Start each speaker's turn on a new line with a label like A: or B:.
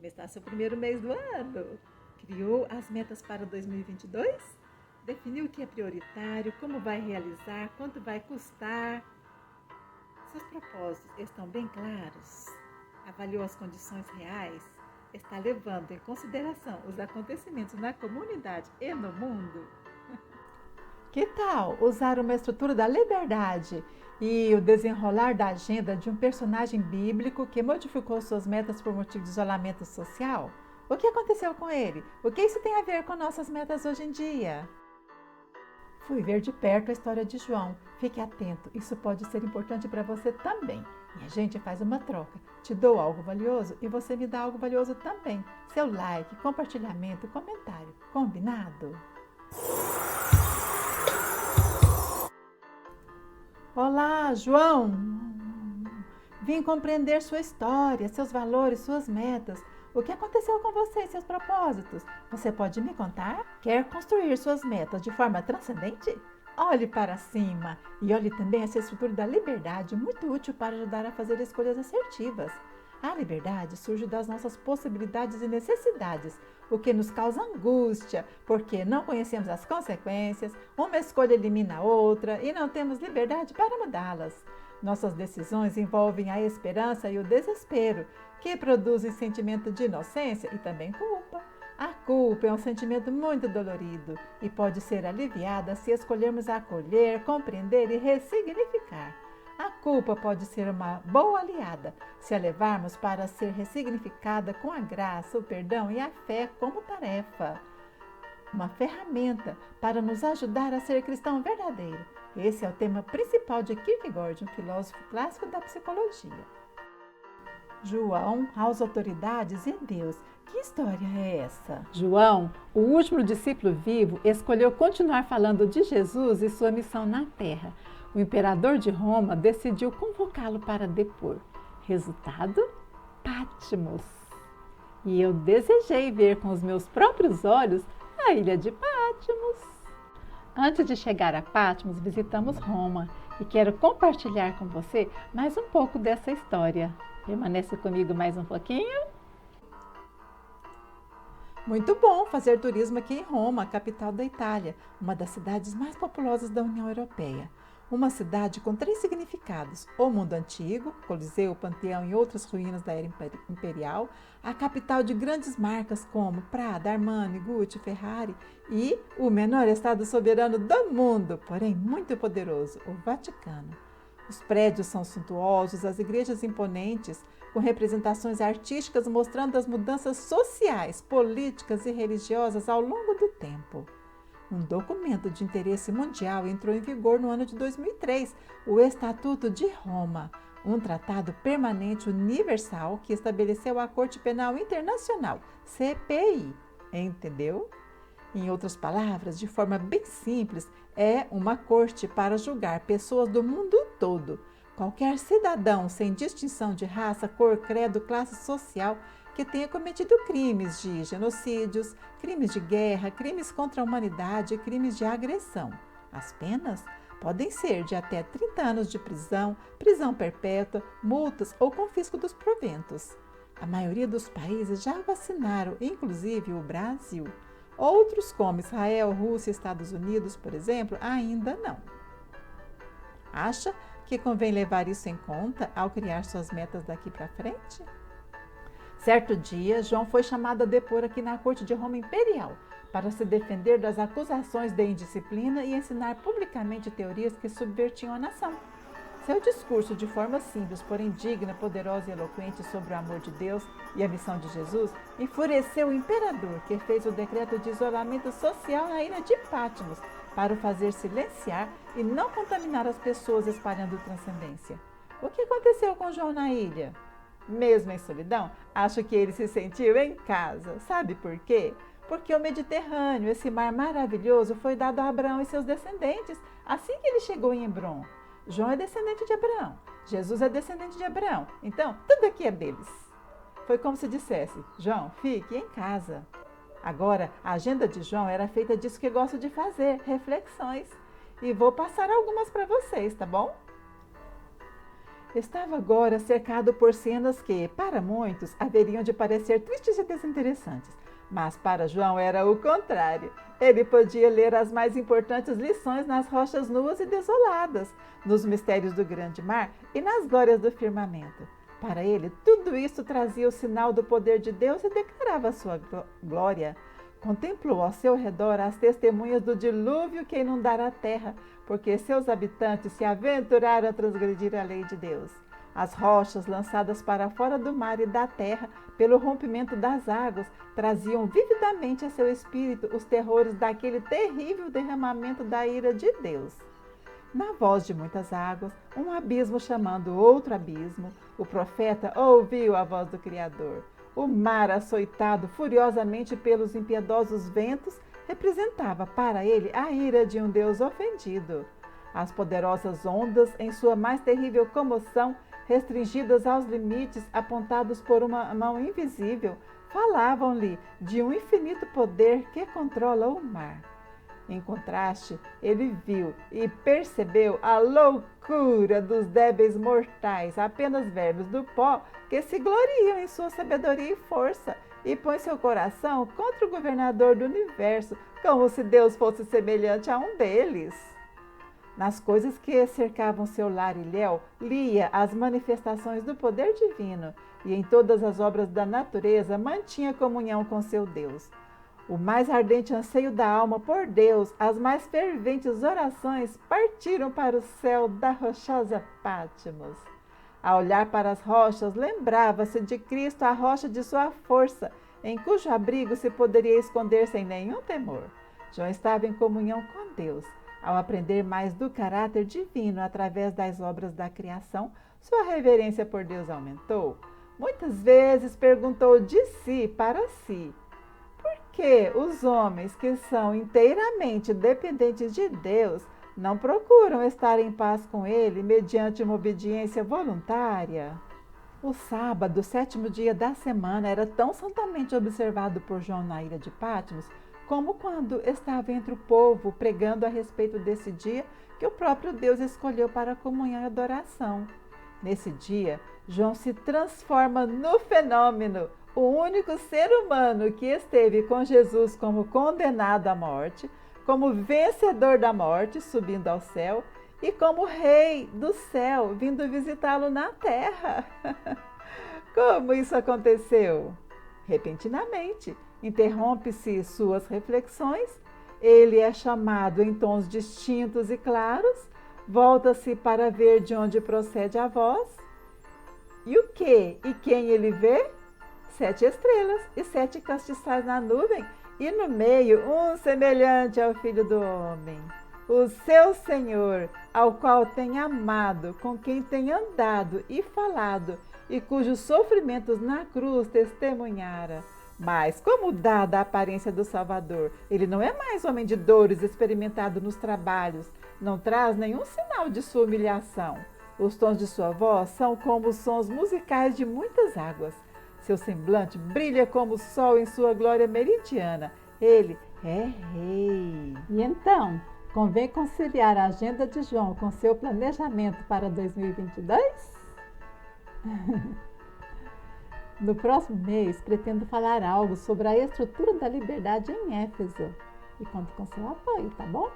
A: começar seu primeiro mês do ano. Criou as metas para 2022? Definiu o que é prioritário, como vai realizar, quanto vai custar? Seus propósitos estão bem claros? Avaliou as condições reais? Está levando em consideração os acontecimentos na comunidade e no mundo? Que tal usar uma estrutura da liberdade e o desenrolar da agenda de um personagem bíblico que modificou suas metas por motivo de isolamento social? O que aconteceu com ele? O que isso tem a ver com nossas metas hoje em dia? Fui ver de perto a história de João. Fique atento, isso pode ser importante para você também. E a gente faz uma troca. Te dou algo valioso e você me dá algo valioso também. Seu like, compartilhamento, comentário. Combinado? Olá, João! Vim compreender sua história, seus valores, suas metas. O que aconteceu com você e seus propósitos? Você pode me contar? Quer construir suas metas de forma transcendente? Olhe para cima e olhe também essa estrutura da liberdade, muito útil para ajudar a fazer escolhas assertivas. A liberdade surge das nossas possibilidades e necessidades, o que nos causa angústia, porque não conhecemos as consequências, uma escolha elimina a outra e não temos liberdade para mudá-las. Nossas decisões envolvem a esperança e o desespero, que produzem sentimento de inocência e também culpa. A culpa é um sentimento muito dolorido e pode ser aliviada se escolhermos acolher, compreender e ressignificar. A culpa pode ser uma boa aliada se a levarmos para ser ressignificada com a graça, o perdão e a fé como tarefa. Uma ferramenta para nos ajudar a ser cristão verdadeiro. Esse é o tema principal de Kierkegaard, um filósofo clássico da psicologia. João, às autoridades e Deus. Que história é essa? João, o último discípulo vivo, escolheu continuar falando de Jesus e sua missão na terra. O imperador de Roma decidiu convocá-lo para depor. Resultado? Patmos. E eu desejei ver com os meus próprios olhos a ilha de Patmos. Antes de chegar a Patmos, visitamos Roma e quero compartilhar com você mais um pouco dessa história. Permanece comigo mais um pouquinho? Muito bom fazer turismo aqui em Roma, capital da Itália, uma das cidades mais populosas da União Europeia. Uma cidade com 3 significados: o mundo antigo, Coliseu, Panteão e outras ruínas da era imperial, a capital de grandes marcas como Prada, Armani, Gucci, Ferrari e o menor estado soberano do mundo, porém muito poderoso, o Vaticano. Os prédios são suntuosos, as igrejas imponentes, com representações artísticas mostrando as mudanças sociais, políticas e religiosas ao longo do tempo. Um documento de interesse mundial entrou em vigor no ano de 2003, o Estatuto de Roma, um tratado permanente universal que estabeleceu a Corte Penal Internacional, CPI. Entendeu? Em outras palavras, de forma bem simples, é uma corte para julgar pessoas do mundo todo. Qualquer cidadão, sem distinção de raça, cor, credo, classe social, que tenha cometido crimes de genocídios, crimes de guerra, crimes contra a humanidade e crimes de agressão. As penas podem ser de até 30 anos de prisão, prisão perpétua, multas ou confisco dos proventos. A maioria dos países já vacinaram, inclusive o Brasil. Outros, como Israel, Rússia e Estados Unidos, por exemplo, ainda não. Acha que convém levar isso em conta ao criar suas metas daqui para frente? Certo dia, João foi chamado a depor aqui na corte de Roma Imperial para se defender das acusações de indisciplina e ensinar publicamente teorias que subvertiam a nação. Seu discurso, de forma simples, porém digna, poderosa e eloquente sobre o amor de Deus e a missão de Jesus, enfureceu o imperador, que fez o decreto de isolamento social na ilha de Patmos, para o fazer silenciar e não contaminar as pessoas espalhando transcendência. O que aconteceu com João na ilha? Mesmo em solidão, acho que ele se sentiu em casa. Sabe por quê? Porque o Mediterrâneo, esse mar maravilhoso, foi dado a Abraão e seus descendentes assim que ele chegou em Hebrom. João é descendente de Abraão, Jesus é descendente de Abraão, então tudo aqui é deles. Foi como se dissesse: João, fique em casa. Agora, a agenda de João era feita disso que gosto de fazer, reflexões. E vou passar algumas para vocês, tá bom? Estava agora cercado por cenas que, para muitos, haveriam de parecer tristes e desinteressantes. Mas para João era o contrário. Ele podia ler as mais importantes lições nas rochas nuas e desoladas, nos mistérios do grande mar e nas glórias do firmamento. Para ele, tudo isso trazia o sinal do poder de Deus e declarava a sua glória. Contemplou ao seu redor as testemunhas do dilúvio que inundara a terra, porque seus habitantes se aventuraram a transgredir a lei de Deus. As rochas lançadas para fora do mar e da terra pelo rompimento das águas traziam vividamente a seu espírito os terrores daquele terrível derramamento da ira de Deus. Na voz de muitas águas, um abismo chamando outro abismo, o profeta ouviu a voz do Criador. O mar, açoitado furiosamente pelos impiedosos ventos, representava para ele a ira de um Deus ofendido. As poderosas ondas, em sua mais terrível comoção, restringidas aos limites apontados por uma mão invisível, falavam-lhe de um infinito poder que controla o mar. Em contraste, ele viu e percebeu a loucura dos débeis mortais, apenas vermes do pó, que se gloriam em sua sabedoria e força, e põe seu coração contra o governador do universo, como se Deus fosse semelhante a um deles. Nas coisas que cercavam seu lar ilhéu, lia as manifestações do poder divino, e em todas as obras da natureza mantinha comunhão com seu Deus. O mais ardente anseio da alma por Deus, as mais ferventes orações partiram para o céu da rochosa Patmos. Ao olhar para as rochas, lembrava-se de Cristo, a rocha de sua força, em cujo abrigo se poderia esconder sem nenhum temor. João estava em comunhão com Deus. Ao aprender mais do caráter divino através das obras da criação, sua reverência por Deus aumentou. Muitas vezes perguntou de si para si: que os homens que são inteiramente dependentes de Deus não procuram estar em paz com Ele mediante uma obediência voluntária? O sábado, o 7º dia da semana, era tão santamente observado por João na ilha de Patmos como quando estava entre o povo pregando a respeito desse dia que o próprio Deus escolheu para a comunhão e adoração. Nesse dia, João se transforma no fenômeno, o único ser humano que esteve com Jesus como condenado à morte, como vencedor da morte, subindo ao céu, e como rei do céu, vindo visitá-lo na terra. Como isso aconteceu? Repentinamente, interrompe-se suas reflexões, ele é chamado em tons distintos e claros, volta-se para ver de onde procede a voz. E o que e quem ele vê? 7 estrelas e 7 castiçais na nuvem, e no meio um semelhante ao Filho do Homem, o seu Senhor, ao qual tem amado, com quem tem andado e falado, e cujos sofrimentos na cruz testemunhara. Mas, como dada a aparência do Salvador, ele não é mais homem de dores, experimentado nos trabalhos, não traz nenhum sinal de sua humilhação. Os tons de sua voz são como os sons musicais de muitas águas. Seu semblante brilha como o sol em sua glória meridiana. Ele é rei.
B: E então, convém conciliar a agenda de João com seu planejamento para 2022? No próximo mês, pretendo falar algo sobre a estrutura da liberdade em Éfeso. E conto com seu apoio, tá bom?